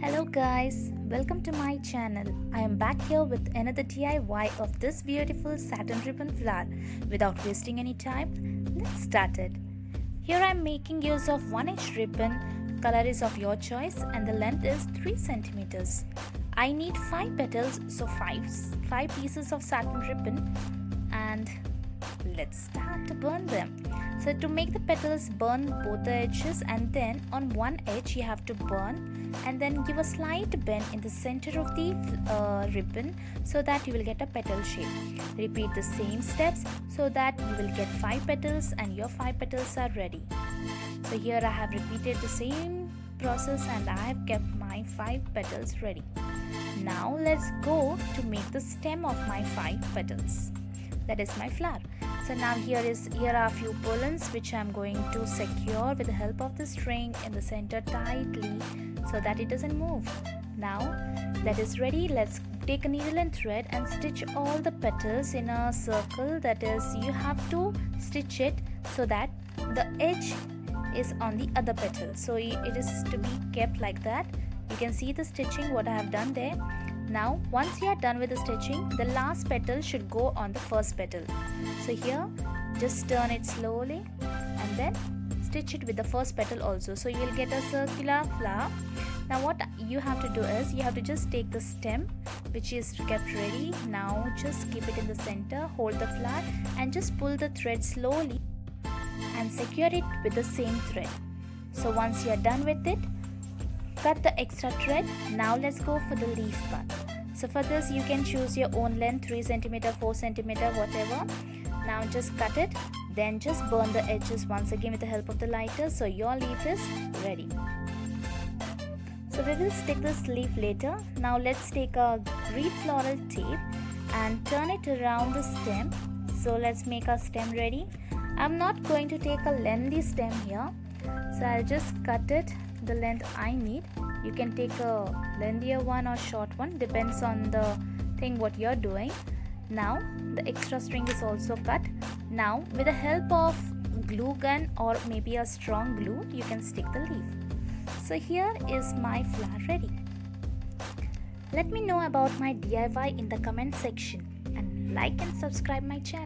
Hello guys, welcome to my channel. I am back here with another DIY of this beautiful satin ribbon flower. Without wasting any time, let's start it. Here I am making use of 1-inch ribbon. Color is of your choice and the length is 3 centimeters. I need 5 petals, so 5 pieces of satin ribbon, and let's start to burn them. So to make the petals, burn both the edges, and then on one edge you have to burn and then give a slight bend in the center of the ribbon so that you will get a petal shape. Repeat the same steps so that you will get 5 petals and your 5 petals are ready. So here I have repeated the same process and I have kept my 5 petals ready. Now let's go to make the stem of my 5 petals. That is my flower. So now here are a few pollens which I am going to secure with the help of the string in the center tightly so that it doesn't move. Now that is ready, let's take a needle and thread and stitch all the petals in a circle. That is, you have to stitch it so that the edge is on the other petal. So it is to be kept like that. You can see the stitching what I have done there. Now once you are done with the stitching, the last petal should go on the first petal. So here just turn it slowly and then stitch it with the first petal also. So you will get a circular flower. Now what you have to do is you have to just take the stem which is kept ready. Now just keep it in the center, hold the flower and just pull the thread slowly and secure it with the same thread. So once you are done with it, cut the extra thread. Now let's go for the leaf part. So for this you can choose your own length, 3 cm, 4 cm, whatever. Now just cut it, then just burn the edges once again with the help of the lighter. So your leaf is ready. So we will stick this leaf later. Now let's take a green floral tape and turn it around the stem. So let's make our stem ready. I'm not going to take a lengthy stem here, so I'll just cut it the length I need. You can take a lengthier one or short one, depends on the thing what you're doing. Now the extra string is also cut. Now with the help of glue gun or maybe a strong glue, you can stick the leaf. So here is my flower ready. Let me know about my DIY in the comment section and like and subscribe my channel.